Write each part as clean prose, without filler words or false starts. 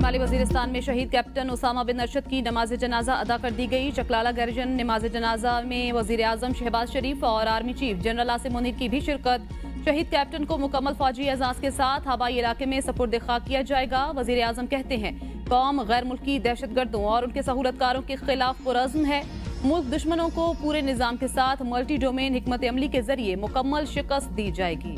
शुमाली वजीरिस्तान में शहीद कैप्टन उसामा बिन अरशद की नमाज जनाजा अदा कर दी गई। चकलाला गार्जियन नमाज जनाजा में वजीर आजम शहबाज शरीफ और army chief general Asim Munir की भी शिरकत। शहीद कैप्टन को मुकम्मल फौजी एजाज के साथ हवाई इलाके में सपुर्द खाक किया जाएगा। वजीर आजम कहते हैं कौम गैर मुल्की दहशतगर्दों और उनके सहूलतकारों के खिलाफ पुरअज़्म है। मुल्क दुश्मनों को पूरे निजाम के साथ मल्टी डोमेन हिकमत अमली के जरिए मुकम्मल शिकस्त दी जाएगी।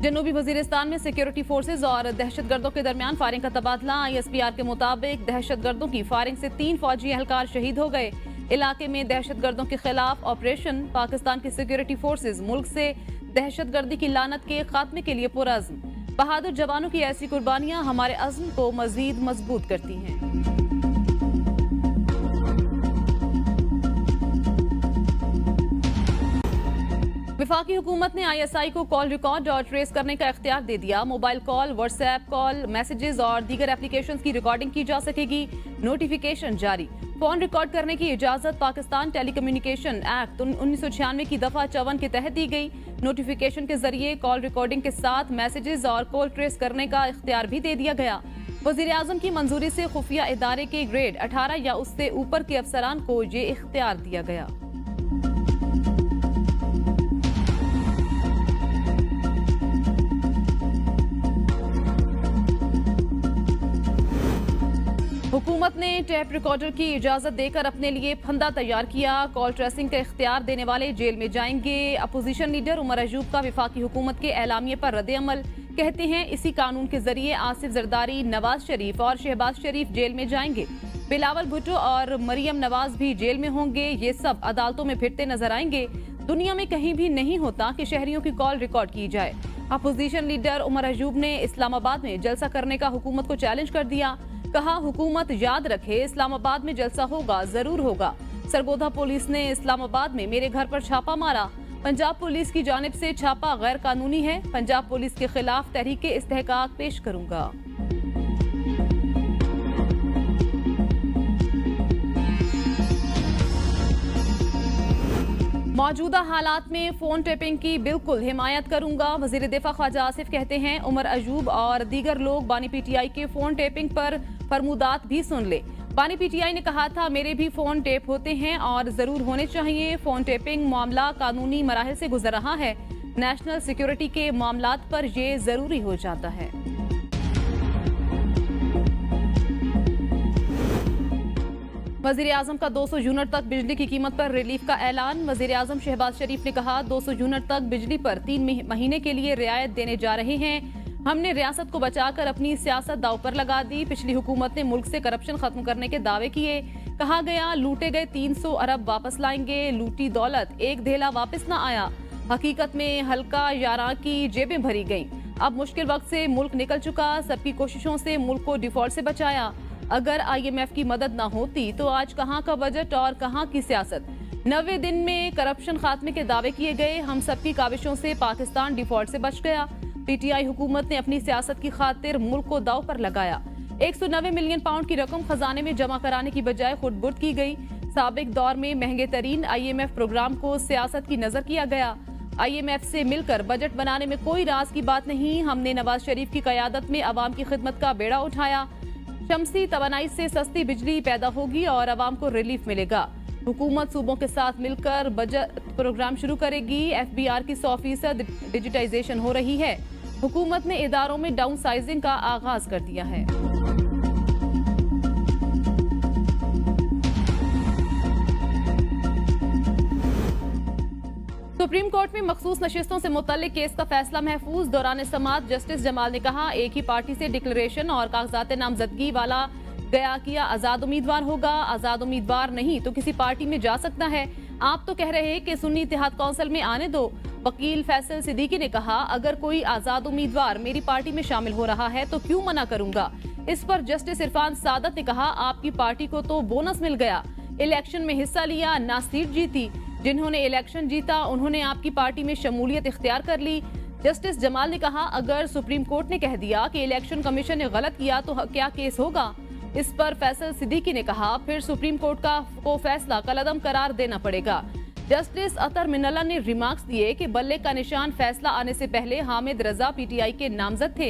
जनूबी वजीरिस्तान में सिक्योरिटी फोर्सेज और दहशतगर्दों के दरमियान फायरिंग का तबादला। ISPR के मुताबिक दहशतगर्दों की फायरिंग से 3 फौजी एहलकार शहीद हो गए। इलाके में दहशतगर्दों के खिलाफ ऑपरेशन। पाकिस्तान की सिक्योरिटी फोर्सेज मुल्क से दहशतगर्दी की लानत के खात्मे के लिए पुरअज़्म। बहादुर जवानों की ऐसी कुर्बानियां हमारे अज़्म को मजीद मजबूत करती हैं। वफाकी हुकूमत ने ISI को कॉल रिकॉर्ड और ट्रेस करने का इख्तियार दे दिया। Mobile call, WhatsApp call, messages और दीगर एप्लीकेशंस की रिकॉर्डिंग की जा सकेगी। नोटिफिकेशन जारी। फोन रिकॉर्ड करने की इजाजत पाकिस्तान टेलीकम्युनिकेशन एक्ट 1996 की दफा 54 के तहत दी गई। नोटिफिकेशन के जरिए कॉल रिकॉर्डिंग के साथ मैसेजेस और कॉल ट्रेस करने का इख्तियार भी दे दिया गया। वजीर आजम की मंजूरी से खुफिया इदारे के ग्रेड 18 या उससे ऊपर के अफसरान को ये इख्तियार दिया गया। हुकूमत ने टेप रिकॉर्डर की इजाजत देकर अपने लिए फंदा तैयार किया। कॉल ट्रेसिंग का इख्तियार देने वाले जेल में जाएंगे। अपोजिशन लीडर उमर अयूब का वफाकी हुकूमत के ऐलामिये पर रद्द-ए-अमल। कहते हैं इसी कानून के जरिए आसिफ जरदारी, नवाज शरीफ और शहबाज शरीफ जेल में जाएंगे। बिलावल भुट्टो और मरियम नवाज भी जेल में होंगे। ये सब अदालतों में फिरते नजर आएंगे। दुनिया में कहीं भी नहीं होता कि शहरियों की कॉल रिकॉर्ड की जाए। अपोजिशन लीडर उमर अयूब ने इस्लामाबाद में जलसा करने का हुकूमत को चैलेंज कर दिया। कहा हुकूमत याद रखे इस्लामाबाद में जलसा होगा, जरूर होगा। सरगोधा पुलिस ने इस्लामाबाद में मेरे घर पर छापा मारा। पंजाब पुलिस की जानिब से छापा गैर कानूनी है। पंजाब पुलिस के खिलाफ तहरीक इस्तेहकाक पेश करूंगा। मौजूदा हालात में फोन टेपिंग की बिल्कुल हिमायत करूंगा। वजीर दिफा ख्वाजा आसिफ कहते हैं उमर अयूब और दीगर लोग बानी PTI के फोन टेपिंग पर फरमुदात भी सुन ले। बानी PTI ने कहा था मेरे भी फोन टेप होते हैं और जरूर होने चाहिए। फोन टेपिंग मामला कानूनी मराहिल से गुजर रहा है। नेशनल सिक्योरिटी के मामलात पर यह जरूरी हो जाता है। वजीर आजम का 200 यूनिट तक बिजली की कीमत पर रिलीफ का ऐलान। वजीर आजम शहबाज शरीफ ने कहा 200 यूनिट तक बिजली पर 3 महीने के लिए रियायत देने जा रहे हैं। हमने रियासत को बचाकर अपनी सियासत दांव पर लगा दी। पिछली हुकूमत ने मुल्क से करप्शन खत्म करने के दावे किए। कहा गया लूटे गए 300 अरब वापस लाएंगे। लूटी दौलत एक धेला वापस न आया। हकीकत में हल्का यारा की जेबें भरी गईं। अब मुश्किल वक्त से मुल्क निकल चुका। सबकी कोशिशों से मुल्क को डिफॉल्ट से बचाया। अगर IMF की मदद ना होती तो आज कहां का बजट और कहां की सियासत। 90 दिन में करप्शन खात्मे के दावे किए गए। हम सबकी काविशों से पाकिस्तान डिफॉल्ट से बच गया। PTI हुकूमत ने अपनी सियासत की खातिर मुल्क को दाव पर लगाया। 190 मिलियन पाउंड की रकम खजाने में जमा कराने की बजाय खुदबुर्द की गई। साबिक दौर में महंगे तरीन IMF प्रोग्राम को सियासत की नजर किया गया। IMF से मिलकर बजट बनाने में कोई राज की बात नहीं। हमने नवाज शरीफ की क़यादत में अवाम की खिदमत का बेड़ा उठाया। शमसी तवानाई से सस्ती बिजली पैदा होगी और अवाम को रिलीफ मिलेगा। हुकूमत सूबों के साथ मिलकर बजट प्रोग्राम शुरू करेगी। FBR की 100% डिजिटाइजेशन हो रही है। हुकूमत ने इदारों में डाउन साइजिंग का आगाज कर दिया है। सुप्रीम कोर्ट में मखसूस नशिस्तों से मुतल्लिक केस का फैसला महफूज। दौरान समाअत जस्टिस जमाल ने कहा एक ही पार्टी से डिक्लेरेशन और कागजात नामजदगी वाला गया किया आजाद उम्मीदवार होगा। आजाद उम्मीदवार नहीं तो किसी पार्टी में जा सकता है। आप तो कह रहे हैं कि सुन्नी इत्तेहाद कौंसिल में आने दो। वकील फैसल सिद्दीकी ने कहा अगर कोई आजाद उम्मीदवार मेरी पार्टी में शामिल हो रहा है तो क्यों मना करूंगा। इस पर जस्टिस इरफान सादत ने कहा आपकी पार्टी को तो बोनस मिल गया। इलेक्शन में हिस्सा लिया, ना सीट जीती। जिन्होंने इलेक्शन जीता उन्होंने आपकी पार्टी में शमूलियत इख्तियार कर ली। जस्टिस जमाल ने कहा अगर सुप्रीम कोर्ट ने कह दिया कि इलेक्शन कमीशन ने गलत किया तो क्या केस होगा। इस पर फैसल सिद्दीकी ने कहा फिर सुप्रीम कोर्ट को फैसला कलअदम करार देना पड़ेगा। जस्टिस अतर मिनल्ला ने रिमार्क्स दिए कि बल्ले का निशान फैसला आने से पहले हामिद रजा पीटीआई के नामजद थे।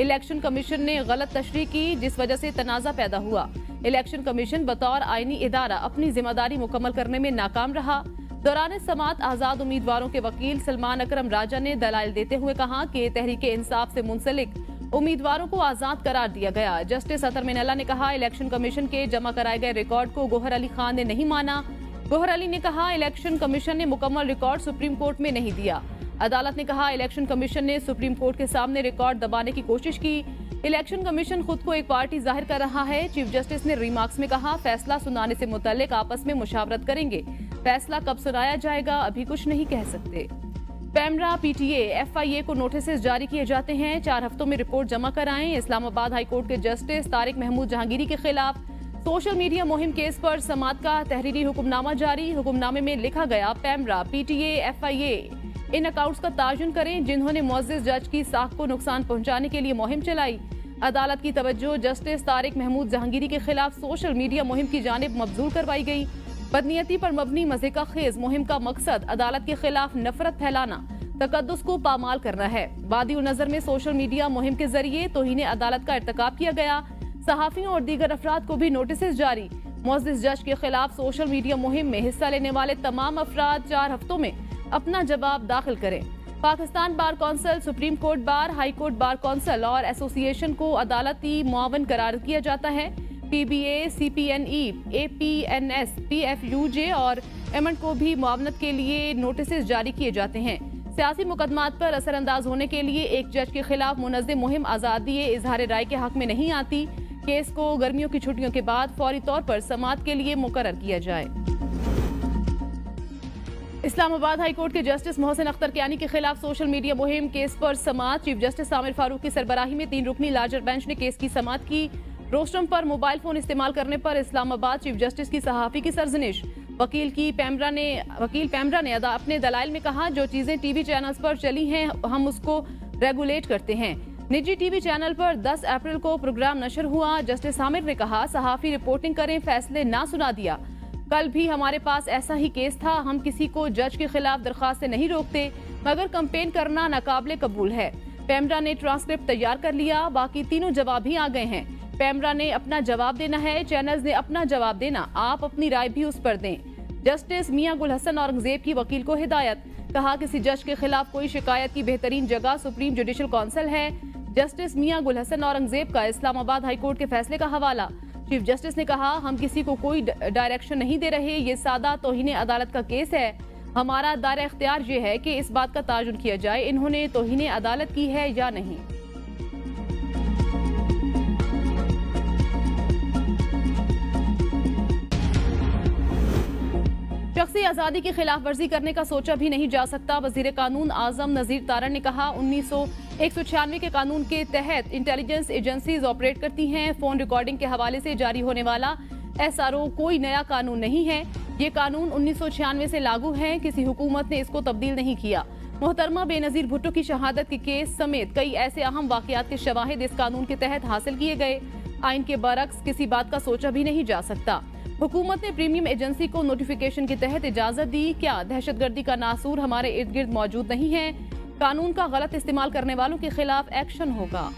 इलेक्शन कमीशन ने गलत तशरीह की, जिस वजह से तनाजा पैदा हुआ। इलेक्शन कमीशन बतौर आईनी इदारा अपनी जिम्मेदारी मुकम्मल करने में नाकाम रहा। दौरान समात आजाद उम्मीदवारों के वकील सलमान अकरम राजा ने दलाइल देते हुए कहा कि तहरीक इंसाफ से मुंसलिक उम्मीदवारों को आजाद करार दिया गया। जस्टिस अतर मिनल्ला ने कहा, इलेक्शन कमीशन के जमा कराए गए रिकॉर्ड को गौहर अली खान ने नहीं माना। गौहर अली ने कहा, इलेक्शन कमीशन ने मुकम्मल रिकॉर्ड सुप्रीम कोर्ट में नहीं दिया। अदालत ने कहा, इलेक्शन कमीशन ने सुप्रीम कोर्ट के सामने रिकॉर्ड दबाने की कोशिश की। इलेक्शन कमीशन खुद को एक पार्टी जाहिर कर रहा है। चीफ जस्टिस ने रिमार्क्स में कहा, फैसला सुनाने से मुतल्लिक आपस में मुशावरत करेंगे। फैसला कब सुनाया जाएगा अभी कुछ नहीं कह सकते। पैमरा, पीटीए, एफआईए को नोटिस जारी किए जाते हैं। 4 हफ्तों में रिपोर्ट जमा कराएं। इस्लामाबाद हाईकोर्ट के जस्टिस तारिक महमूद जहांगीरी के खिलाफ सोशल मीडिया मुहिम केस पर समात का तहरीरी हुक्मनामा जारी। हुक्मनामे में लिखा गया, पैमरा, पीटीए, एफआईए इन अकाउंट्स का ताजुन करें जिन्होंने मुअज़्ज़िज़ जज की साख को नुकसान पहुंचाने के लिए मुहिम चलाई। अदालत की तवज्जो जस्टिस तारिक महमूद जहांगीरी के खिलाफ सोशल मीडिया मुहिम की जानिब मबजूल करवाई गई। बदनीयती पर मबनी मज़ीक़ा खेज मुहिम का मकसद अदालत के खिलाफ नफरत फैलाना, तकद्दुस को पामाल करना है। वादी नजर में सोशल मीडिया मुहिम के जरिए तौहीन अदालत का इर्तिकाब किया गया। सहाफियों और दीगर अफराद को भी नोटिस जारी। मुअज़्ज़िज़ जज के खिलाफ सोशल मीडिया मुहिम में हिस्सा लेने वाले तमाम अफराद 4 हफ्तों में अपना जवाब दाखिल करें। Pakistan bar council, supreme court bar, high court bar council और एसोसिएशन को अदालती मुआवन करार किया जाता है। पीबीए, सीपीएनई, एपीएनएस, पीएफयूजे और एमएंड को भी मुआवनत के लिए नोटिस जारी किए जाते हैं। सियासी मुकदमात पर असरअंदाज होने के लिए एक जज के खिलाफ मुनज़्ज़म मुहिम आज़ादी इजहार राय के हक में नहीं आती। केस को गर्मियों की छुट्टियों के बाद फौरी तौर पर समात के लिए मुकर्रर किया जाए। इस्लामाबाद हाईकोर्ट के जस्टिस मोहसिन अख्तर कियानी के खिलाफ सोशल मीडिया मुहिम केस पर समात। चीफ जस्टिस आमिर फारूक की सरबराही में 3 रुकनी लार्जर बेंच ने केस की समात की। रोस्टम पर मोबाइल फोन इस्तेमाल करने पर इस्लामाबाद चीफ जस्टिस की सहाफी की सरजनिश। वकील पैमरा ने अपने दलाइल में कहा, जो चीजें टीवी चैनल्स पर चली हैं हम उसको रेगुलेट करते हैं। निजी टीवी चैनल पर 10 अप्रैल को प्रोग्राम नशर हुआ। जस्टिस आमिर ने कहा, सहाफी रिपोर्टिंग करें, फैसले ना सुना दिया। कल भी हमारे पास ऐसा ही केस था। हम किसी को जज के खिलाफ दरखास्त से नहीं रोकते, मगर कंपेन करना नाकाबिले कबूल है। पैमरा ने ट्रांसक्रिप्ट तैयार कर लिया, बाकी तीनों जवाब भी आ गए हैं। पैमरा ने अपना जवाब देना है, चैनल्स ने अपना जवाब देना, आप अपनी राय भी उस पर दें। जस्टिस मियां गुल हसन औरंगजेब की वकील को हिदायत, कहा किसी जज के खिलाफ कोई शिकायत की बेहतरीन जगह सुप्रीम जुडिशल काउंसिल है। जस्टिस मियां गुल हसन औरंगजेब का इस्लामाबाद हाईकोर्ट के फैसले का हवाला। चीफ जस्टिस ने कहा, हम किसी को कोई डायरेक्शन नहीं दे रहे, ये सादा तौहीन अदालत का केस है। हमारा दायरा इख्तियार ये है कि इस बात का ताजुन किया जाए इन्होंने तौहीन अदालत की है या नहीं। शख्सी आज़ादी की खिलाफ वर्जी करने का सोचा भी नहीं जा सकता। वजीर कानून आजम नजीर तारण ने कहा, 1996 के कानून के तहत इंटेलिजेंस एजेंसीज ऑपरेट करती हैं। फोन रिकॉर्डिंग के हवाले से जारी होने वाला एसआरओ कोई नया कानून नहीं है। ये कानून 1996 से लागू है, किसी हुकूमत ने इसको तब्दील नहीं किया। मोहतरमा बेनजीर भुट्टो की शहादत के केस समेत कई ऐसे अहम वाकयात के शवाहिद इस कानून के तहत हासिल किए गए। आइन के बरक्स किसी बात का सोचा भी नहीं जा सकता। हुकूमत ने प्रीमियम एजेंसी को नोटिफिकेशन के तहत इजाजत दी। क्या दहशतगर्दी का नासूर हमारे इर्द गिर्द मौजूद नहीं है? कानून का गलत इस्तेमाल करने वालों के खिलाफ एक्शन होगा।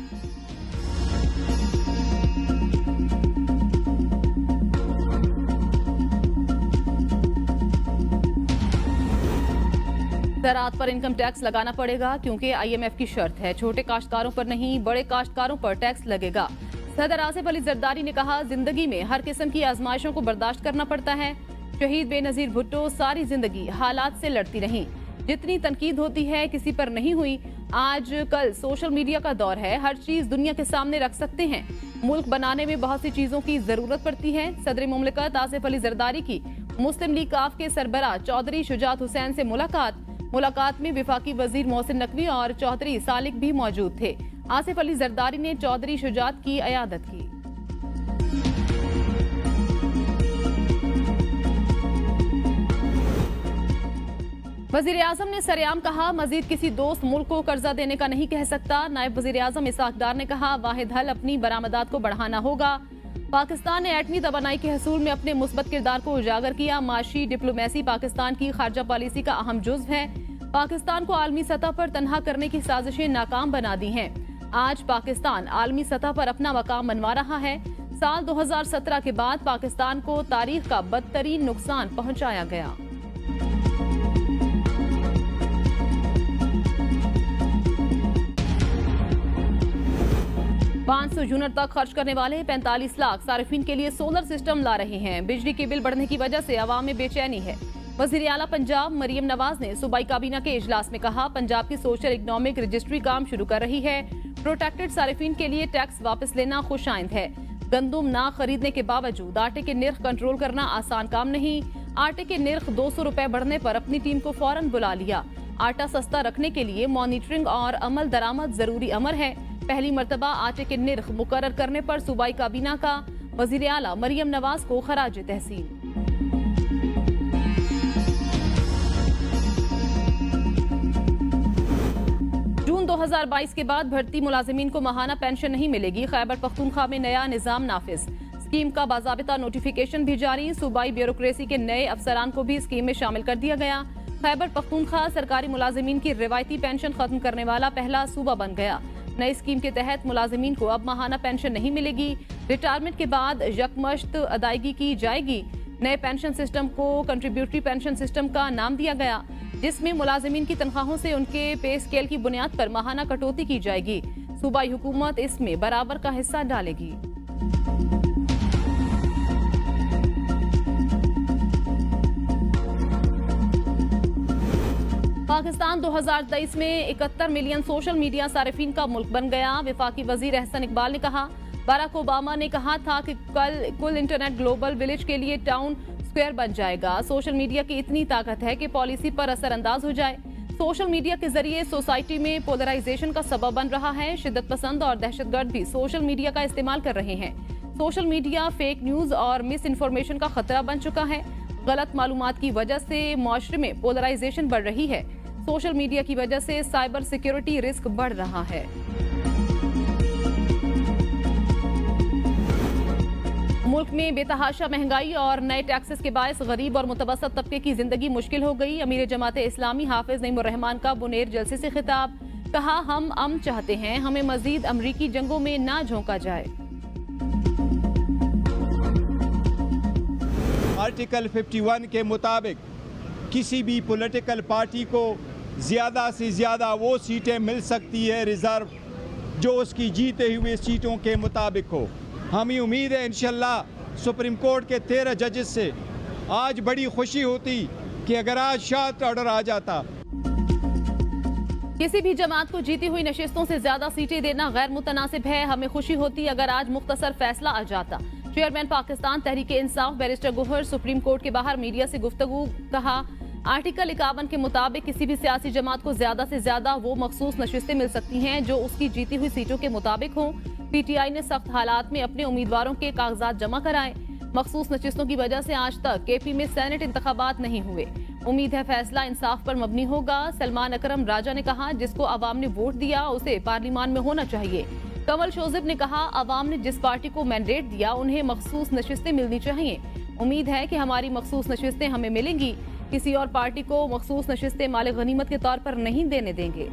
ज़राअत पर इनकम टैक्स लगाना पड़ेगा क्योंकि IMF की शर्त है। छोटे काश्तकारों पर नहीं, बड़े काश्तकारों पर टैक्स लगेगा। सदर आसिफ अली जरदारी ने कहा, जिंदगी में हर किस्म की आजमाइशों को बर्दाश्त करना पड़ता है। शहीद बेनजीर भुट्टो सारी जिंदगी हालात से लड़ती रहीं। जितनी तनकीद होती है किसी पर नहीं हुई। आज कल सोशल मीडिया का दौर है, हर चीज दुनिया के सामने रख सकते हैं। मुल्क बनाने में बहुत सी चीजों की जरूरत पड़ती है। सदर मुमलिकत आसिफ अली जरदारी की मुस्लिम लीग काफ के सरबराह चौधरी शुजात हुसैन से मुलाकात में वफाकी वजीर मोहसिन नकवी और चौधरी सालिक भी मौजूद थे। आसिफ अली जरदारी ने चौधरी शुजात की अयादत की। वजीर आजम ने सरेआम कहा, मजीद किसी दोस्त मुल्क को कर्जा देने का नहीं कह सकता। नायब वजीर आजम इसहाक डार ने कहा, वाहिद हल अपनी बरामदात को बढ़ाना होगा। पाकिस्तान ने एटमी तवानाई के हसूल में अपने मुस्बत किरदार को उजागर किया। माशी डिप्लोमेसी पाकिस्तान की खारजा पॉलिसी का अहम जुज़्व है। पाकिस्तान को आलमी सतह पर तन्हा करने की साजिशें नाकाम बना दी हैं। आज पाकिस्तान आलमी सतह पर अपना मकाम मनवा रहा है। साल 2017 के बाद पाकिस्तान को तारीख का बदतरीन नुकसान पहुंचाया गया। $500 यूनिट तक खर्च करने वाले 45 लाख सार्फिन के लिए सोलर सिस्टम ला रहे हैं। बिजली के बिल बढ़ने की वजह से अवाम में बेचैनी है। वजीर आला पंजाब मरियम नवाज ने सूबाई काबीना के इजलास में कहा, पंजाब की सोशल इकोनॉमिक रजिस्ट्री काम शुरू कर रही है। प्रोटेक्टेड सार्फिन के लिए टैक्स वापस लेना खुशाइंद है। गंदुम ना खरीदने के बावजूद आटे के निर्ख कंट्रोल करना आसान काम नहीं। आटे के निर्ख 200 रुपए बढ़ने पर अपनी टीम को फौरन बुला लिया। आटा सस्ता रखने के लिए मॉनिटरिंग और अमल दरामद जरूरी अमर है। पहली मर्तबा आटे के निर्ख मुकर्रर करने पर सूबाई काबीना का वजीर आला मरियम नवाज को खराज तहसीन। जून 2022 के बाद भर्ती मुलाजिमीन को माहाना पेंशन नहीं मिलेगी। खैबर पख्तूनख्वा में नया निजाम नाफिज। स्कीम का बाज़ाबिता नोटिफिकेशन भी जारी। सूबाई ब्यूरोक्रेसी के नए अफसरान को भी स्कीम में शामिल कर दिया गया। खैबर पख्तूनख्वा सरकारी मुलाजिमीन की रिवायती पेंशन खत्म करने वाला पहला सूबा बन गया। नई स्कीम के तहत मुलाजिमीन को अब माहाना पेंशन नहीं मिलेगी। रिटायरमेंट के बाद यकमश्त अदायगी की जाएगी। नए पेंशन सिस्टम को कंट्रीब्यूटरी पेंशन सिस्टम का नाम दिया गया, जिसमें मुलाजिमीन की तनख्वाहों से उनके पे स्केल की बुनियाद पर माहाना कटौती की जाएगी। सूबाई हुकूमत इसमें बराबर का हिस्सा डालेगी। पाकिस्तान 2023 में 71 मिलियन सोशल मीडिया सारिफीन का मुल्क बन गया। वफाकी वजीर एहसन इकबाल ने कहा, बराक ओबामा ने कहा था कि कल कुल इंटरनेट ग्लोबल विलेज के लिए टाउन स्क्वायर बन जाएगा। सोशल मीडिया की इतनी ताकत है कि पॉलिसी पर असरअंदाज हो जाए। सोशल मीडिया के जरिए सोसाइटी में पोलराइजेशन का सबब बन रहा है। शिद्दत पसंद और दहशतगर्द भी सोशल मीडिया का इस्तेमाल कर रहे हैं। सोशल मीडिया फेक न्यूज और मिस इन्फॉर्मेशन का खतरा बन चुका है। गलत मालूमात की वजह से मुआशरे में पोलराइजेशन बढ़ रही है। सोशल मीडिया की वजह से साइबर सिक्योरिटी रिस्क बढ़ रहा है। मुल्क में बेतहाशा महंगाई और नए टैक्सेस के बायस गरीब और मुतवसत तबके की जिंदगी मुश्किल हो गई। अमीर जमात इस्लामी हाफिज नईमुर रहमान का बुनेर जलसे से खिताब। कहा, हम अमन चाहते हैं, हमें मजीद अमरीकी जंगों में ना झोंका जाए। आर्टिकल 51 के मुताबिक किसी भी पॉलिटिकल पार्टी को ज़्यादा से ज़्यादा वो सीटें मिल सकती है रिज़र्व जो उसकी जीते हुए सीटों के मुताबिक हो। हमें उम्मीद है इंशाल्लाह सुप्रीम कोर्ट के 13 जजेस से आज बड़ी खुशी होती कि अगर आज शार्ट ऑर्डर आ जाता। किसी भी जमात को जीती हुई नशिस्तों से ज्यादा सीटें देना गैर मुतनासिब है। हमें खुशी होती अगर आज मुख्तसर फैसला आ जाता। Chairman Pakistan Tehreek Insaf barrister Gohar supreme court के बाहर मीडिया से गुफ्तगू। कहा, आर्टिकल 51 के मुताबिक किसी भी सियासी जमात को ज्यादा से ज्यादा वो मखसूस नशिस्तें मिल सकती हैं जो उसकी जीती हुई सीटों के मुताबिक हों। पीटीआई ने सख्त हालात में अपने उम्मीदवारों के कागजात जमा कराए। मखसूस नशिस्तों की वजह से आज तक केपी में सेनेट इंतखाबात नहीं हुए। उम्मीद है फैसला इंसाफ पर मबनी होगा। सलमान अकरम राजा ने कहा, जिसको अवाम ने वोट दिया उसे पार्लियामान में होना चाहिए। कमल शोजिब ने कहा, अवाम ने जिस पार्टी को मैंडेट दिया उन्हें मखसूस नशिस्तें मिलनी चाहिए। उम्मीद है कि हमारी मखसूस नशिस्तें हमें मिलेंगी। किसी और पार्टी को मखसूस नशिस्तें माले गनीमत के तौर पर नहीं देने देंगे।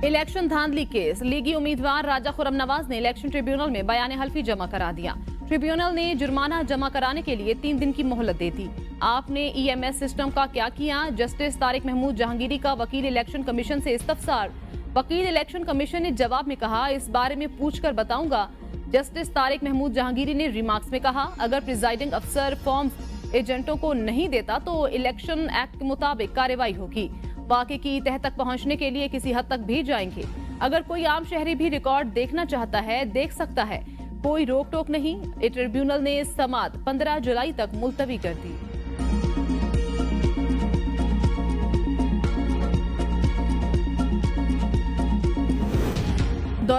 इलेक्शन धांधली केस। लीगी उम्मीदवार राजा खुर्रम नवाज ने इलेक्शन ट्रिब्यूनल में बयान हल्फी जमा करा दिया। ट्रिब्यूनल ने जुर्माना जमा कराने के लिए 3 दिन की मोहलत दे दी। आपने ईएमएस सिस्टम का क्या किया? जस्टिस तारिक महमूद जहांगीरी का वकील इलेक्शन कमीशन से इस्तफसार। वकील इलेक्शन कमीशन ने जवाब में कहा, इस बारे में पूछकर बताऊंगा। जस्टिस तारिक महमूद जहांगीरी ने रिमार्क्स में कहा, अगर प्रिजाइडिंग अफसर फॉर्म्स एजेंटों को नहीं देता तो इलेक्शन एक्ट के मुताबिक कार्रवाई होगी। वाक़े की तह तक पहुंचने के लिए किसी हद तक भी जाएंगे। अगर कोई आम शहरी भी रिकॉर्ड देखना चाहता है देख सकता है, कोई रोक टोक नहीं। ट्रिब्यूनल ने समाअत 15 जुलाई तक मुलतवी कर दी।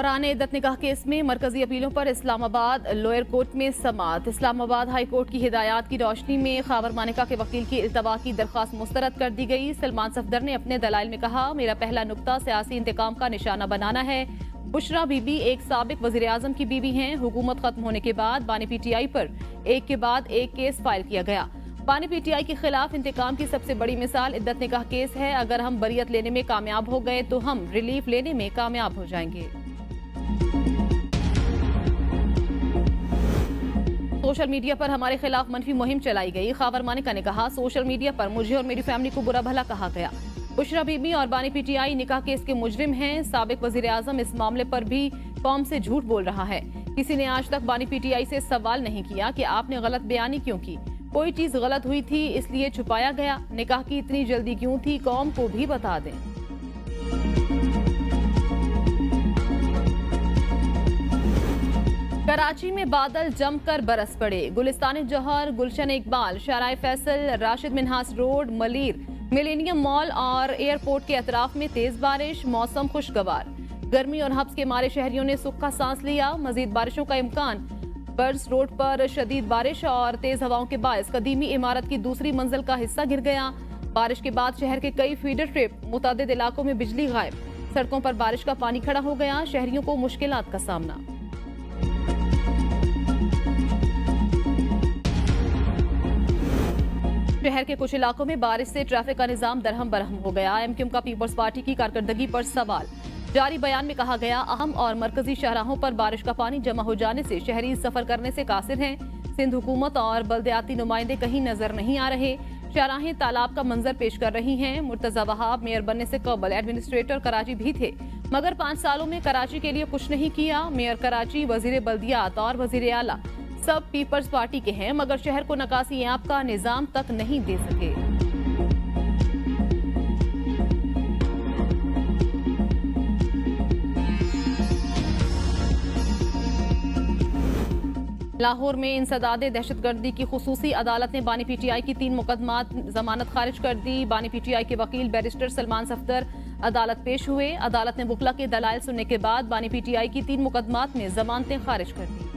दौरान इद्दत निकाह केस में मरकजी अपीलों पर इस्लामाबाद लोअर कोर्ट में समाअत। इस्लामाबाद हाई कोर्ट की हिदायत की रोशनी में खावर मानिका के वकील की इल्तवा की दरख्वास्त मुस्तरद कर दी गई। सलमान सफदर ने अपने दलाइल में कहा, मेरा पहला नुक्ता सियासी इंतकाम का निशाना बनाना है। बुशरा बीबी एक साबिक वजीर आजम की बीवी हैं। हुकूमत खत्म होने के बाद बानी पीटीआई पर एक के बाद एक केस फाइल किया गया। बानी पीटीआई के खिलाफ इंतकाम की सबसे बड़ी मिसाल इद्दत निकाह केस है। अगर हम बरियत लेने में कामयाब हो गए तो हम रिलीफ लेने में कामयाब हो जाएंगे। सोशल मीडिया पर हमारे खिलाफ मनफी मुहिम चलाई गई। खावर मानिका ने कहा, सोशल मीडिया पर मुझे और मेरी फैमिली को बुरा भला कहा गया। बुशरा बीबी और बानी पीटीआई निकाह केस के मुजरिम हैं। साबिक वजीर आजम इस मामले पर भी कौम से झूठ बोल रहा है। किसी ने आज तक बानी पीटीआई से सवाल नहीं किया कि आपने गलत बयानी क्यों की। कोई चीज गलत हुई थी इसलिए छुपाया गया। निकाह की इतनी जल्दी क्यों थी, कौम को भी बता दें। कराची में बादल जमकर बरस पड़े। Gulistan Jauhar, Gulshan Iqbal, Shahrah Faisal, Rashid Minhas road, Malir, millennium mall और एयरपोर्ट के अतराफ में तेज बारिश। मौसम खुशगवार। गर्मी और हब्स के मारे शहरियों ने सुख का सांस लिया। मजीद बारिशों का इम्कान। बर्स रोड पर शदीद बारिश और तेज हवाओं के बायस कदीमी इमारत की दूसरी मंजिल का हिस्सा गिर गया। बारिश के बाद शहर के कई फीडर ट्रिप, मुतादिद इलाकों में बिजली गायब। सड़कों पर बारिश का पानी खड़ा हो गया। शहरियों को मुश्किलात का सामना। शहर के कुछ इलाकों में बारिश से ट्रैफिक का निजाम दरहम बरहम हो गया। एमक्यूएम का पीपल्स पार्टी की कारकर्दगी पर सवाल। जारी बयान में कहा गया, अहम और मरकजी शाहराहों पर बारिश का पानी जमा हो जाने से शहरी सफर करने से कासिर हैं। सिंध हुकूमत और बल्दियाती नुमाइंदे कहीं नजर नहीं आ रहे। शाहराहें तालाब का मंजर पेश कर रही हैं। मुर्तजा वहाब मेयर बनने से कबल एडमिनिस्ट्रेटर कराची भी थे, मगर 5 सालों में कराची के लिए कुछ नहीं किया। मेयर कराची, वजीर बल्दियात और वजीर आला सब पीपल्स पार्टी के हैं, मगर शहर को नकासी ऐप का निजाम तक नहीं दे सके। लाहौर में इंसदादे दहशतगर्दी की खुसूसी अदालत ने बानी पीटीआई की 3 मुकदमात जमानत खारिज कर दी। बानी पीटीआई के वकील बैरिस्टर सलमान सफदर अदालत पेश हुए। अदालत ने बुकला के दलाइल सुनने के बाद बानी पीटीआई की 3 मुकदमात में जमानतें खारिज कर दी।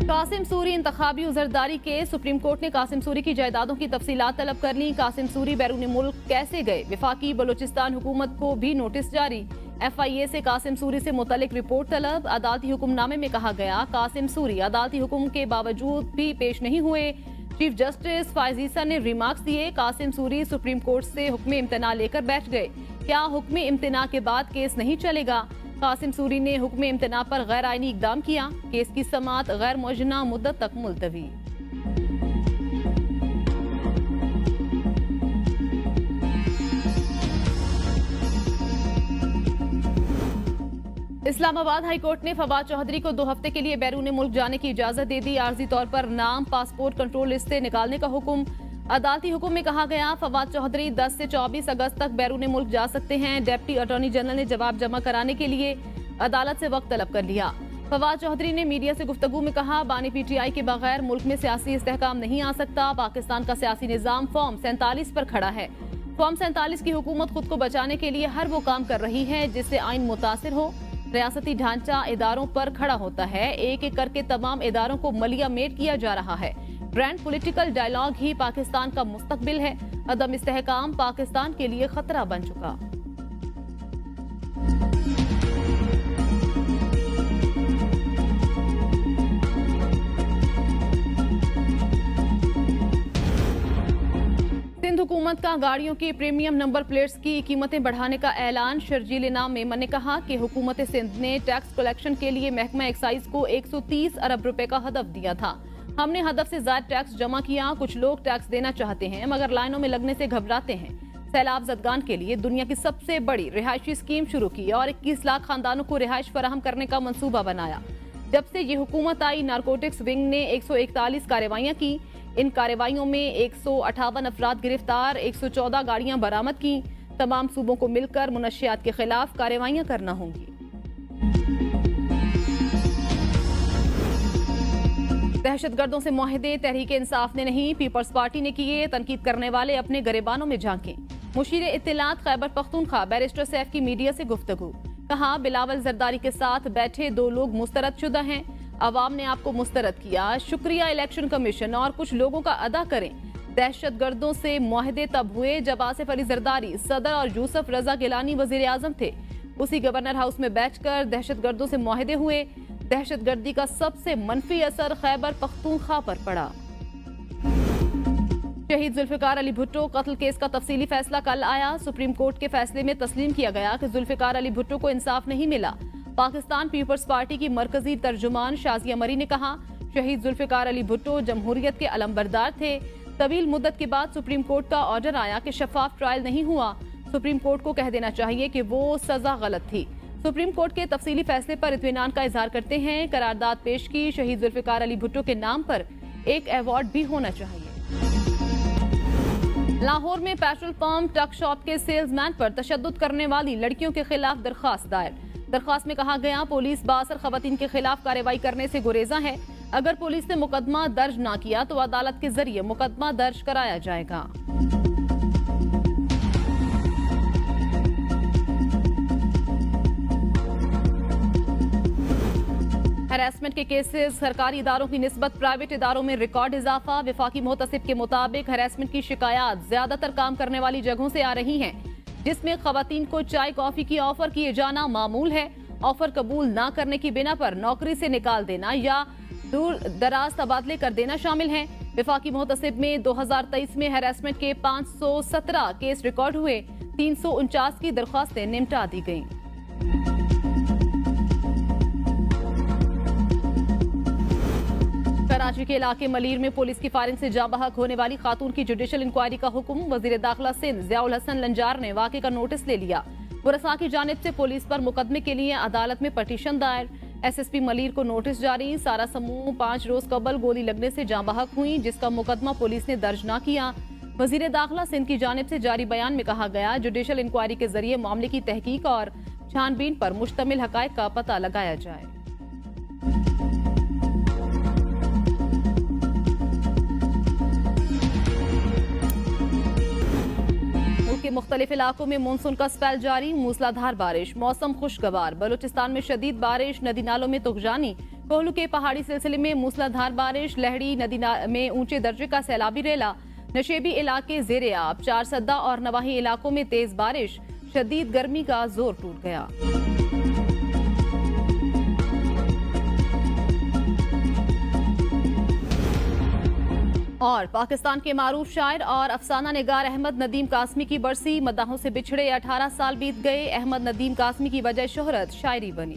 कासिम सूरी इंतखाबी उजरदारी के सुप्रीम कोर्ट ने कासिम सूरी की जायदादों की तफसीलात तलब कर ली। कासिम सूरी बैरून मुल्क कैसे गए, विफाकी बलोचिस्तान हुकूमत को भी नोटिस जारी। FIA से कासिम सूरी से मुतल्लिक रिपोर्ट तलब। अदालती हुक्मनामे में कहा गया, कासिम सूरी अदालती हुक्म के बावजूद भी पेश नहीं हुए। चीफ जस्टिस फायजीसा ने रिमार्क्स दिए, कासिम सूरी सुप्रीम कोर्ट से हुक्म इम्तना लेकर बैठ गए। क्या हुक्म इम्तना के बाद केस नहीं चलेगा? कासिम सूरी ने हुक्म इम्तना पर गैर आईनी इकदाम किया। केस की समाअत गैर मुअज्जना मुद्दत तक मुलतवी। इस्लामाबाद हाई कोर्ट ने फवाद चौधरी को 2 हफ्ते के लिए बैरून मुल्क जाने की इजाजत दे दी। आर्जी तौर पर नाम पासपोर्ट कंट्रोल लिस्ट से निकालने का हुक्म। अदालती हुक्म में कहा गया, फवाद चौधरी 10 से 24 अगस्त तक बैरून मुल्क जा सकते हैं। डिप्टी अटॉर्नी जनरल ने जवाब जमा कराने के लिए अदालत से वक्त तलब कर लिया। फवाद चौधरी ने मीडिया से गुफ्तगू में कहा, बानी पीटीआई के बगैर मुल्क में सियासी इस्तेहकाम नहीं आ सकता। पाकिस्तान का सियासी निजाम फॉर्म 47 पर खड़ा है। फॉर्म 47 की हुकूमत खुद को बचाने के लिए हर वो काम कर रही है जिससे आइन मुतासिर हो। रियासती ढांचा इदारों पर खड़ा होता है। एक एक करके तमाम इदारों को मलिया मेट किया जा रहा है। ग्रैंड पॉलिटिकल डायलॉग ही पाकिस्तान का मुस्तकबिल है। अदम इस्तेहकाम पाकिस्तान के लिए खतरा बन चुका। सिंध हुकूमत का गाड़ियों की प्रीमियम नंबर प्लेट्स की कीमतें बढ़ाने का ऐलान। शर्जील इनाम मेमन ने कहा कि हुकूमत सिंध ने टैक्स कलेक्शन के लिए महकमा एक्साइज को 130 अरब रुपए का हदफ दिया था। हमने हदफ से ज्यादा टैक्स जमा किया। कुछ लोग टैक्स देना चाहते हैं मगर लाइनों में लगने से घबराते हैं। सैलाब जदगान के लिए दुनिया की सबसे बड़ी रिहायशी स्कीम शुरू की और 21 लाख खानदानों को रिहाइश फराहम करने का मंसूबा बनाया। जब से ये हुकूमत आई, नारकोटिक्स विंग ने 141 कार्रवाइयां की। इन कार्रवाइयों में 158 अफराद गिरफ्तार, 114 गाड़ियां बरामद की। तमाम सूबों को मिलकर मुनशियात के खिलाफ कार्रवाइयां करना होंगी। दहशतगर्दों से मुआहदे तहरीक इंसाफ ने नहीं, पीपल्स पार्टी ने किए। तनकीद करने वाले अपने गरेबानों में झांके। मुशीर इत्तलात खैबर पख्तूनख्वा बैरिस्टर सैफ की मीडिया से गुफ्तगू। कहा, बिलावल जरदारी के साथ बैठे 2 लोग मुस्तरदशुदा हैं। अवाम ने आपको मुस्तरद किया, शुक्रिया इलेक्शन कमीशन और कुछ लोगों का अदा करें। दहशतगर्दों से मुआहदे तब हुए जब आसिफ अली जरदारी सदर और यूसुफ रजा गिलानी वजीर आजम थे। उसी गवर्नर हाउस में बैठकर दहशतगर्दों से मुआहदे हुए। दहशतगर्दी का सबसे मनफी असर खैबर पख्तूनख्वा पर पड़ा। शहीद जुल्फिकार अली भुट्टो कत्ल केस का तफसीली फैसला कल आया। सुप्रीम कोर्ट के फैसले में तस्लीम किया गया कि जुल्फिकार अली भुट्टो को इंसाफ नहीं मिला। पाकिस्तान पीपल्स पार्टी की मरकजी तर्जुमान शाजिया मरी ने कहा, शहीद जुल्फिकार अली भुट्टो जमहूरियत के अलंबरदार थे। तवील मुद्दत के बाद सुप्रीम कोर्ट का ऑर्डर आया कि शफाफ ट्रायल नहीं हुआ। सुप्रीम कोर्ट को कह देना चाहिए कि वो सजा गलत थी। सुप्रीम कोर्ट के तफसीली फैसले पर इत्मीनान का इजहार करते हैं। करारदाद पेश की, शहीद जुल्फिकार अली भुट्टो के नाम पर एक अवार्ड भी होना चाहिए। लाहौर में पेट्रोल पंप ट्रक शॉप के सेल्समैन पर तशद्दुद करने वाली लड़कियों के खिलाफ दरखास्त दायर। दरखास्त में कहा गया, पुलिस बासर खवातीन के खिलाफ कार्रवाई करने से गुरेजा है। अगर पुलिस ने मुकदमा दर्ज ना किया तो अदालत के जरिए मुकदमा दर्ज कराया जाएगा। हैरेसमेंट के केसेस सरकारी इदारों की निस्बत प्राइवेट इदारों में रिकॉर्ड इजाफा। विफाकी मुहतसिब के मुताबिक हैरेसमेंट की शिकायत ज्यादातर काम करने वाली जगहों से आ रही हैं, जिसमें खवातीन को चाय कॉफी की ऑफर किए जाना मामूल है। ऑफर कबूल ना करने की बिना पर नौकरी से निकाल देना या दूर दराज तबादले कर देना शामिल है। विफाकी मुहतसिब में 2023 में हैरेसमेंट के 517 केस रिकॉर्ड हुए। 349 की दरख्वास्तें निपटा दी गईं। कराची के इलाके मलीर में पुलिस की फायरिंग से जाँ बहक होने वाली खातून की जुडिशल इंक्वायरी का हुक्म। वजीर दाखिला सिंध ज़ियाउल हसन लंजार ने वाक़े का नोटिस ले लिया। बुरसा की जानिब से पुलिस पर मुकदमे के लिए अदालत में पटिशन दायर। SSP मलीर को नोटिस जारी। सारा समूह 5 रोज कबल गोली लगने से जाँ बहक हुई, जिसका मुकदमा पुलिस ने दर्ज न किया। वजीर दाखिला सिंध की जानिब से जारी बयान में कहा गया, जुडिशल इंक्वायरी के जरिए मामले की तहकीक और छानबीन पर मुश्तमिल हकायक का पता लगाया जाए। के मुख्तलिफ इलाकों में मानसून का स्पेल जारी। मूसलाधार बारिश, मौसम खुशगवार। बलूचिस्तान में शदीद बारिश, नदी नालों में तुगजानी। कोहलू के पहाड़ी सिलसिले में मूसलाधार बारिश, लहड़ी नदी में ऊंचे दर्जे का सैलाबी रेला। नशेबी इलाके जेरे आब, 4 सद्दा और नवाही इलाकों में तेज बारिश। शदीद गर्मी का जोर टूट गया। और पाकिस्तान के मारूफ शायर और अफसाना निगार अहमद नदीम कासमी की बरसी। मदाहों से बिछड़े 18 साल बीत गए। अहमद नदीम कासमी की वजह शोहरत शायरी बनी।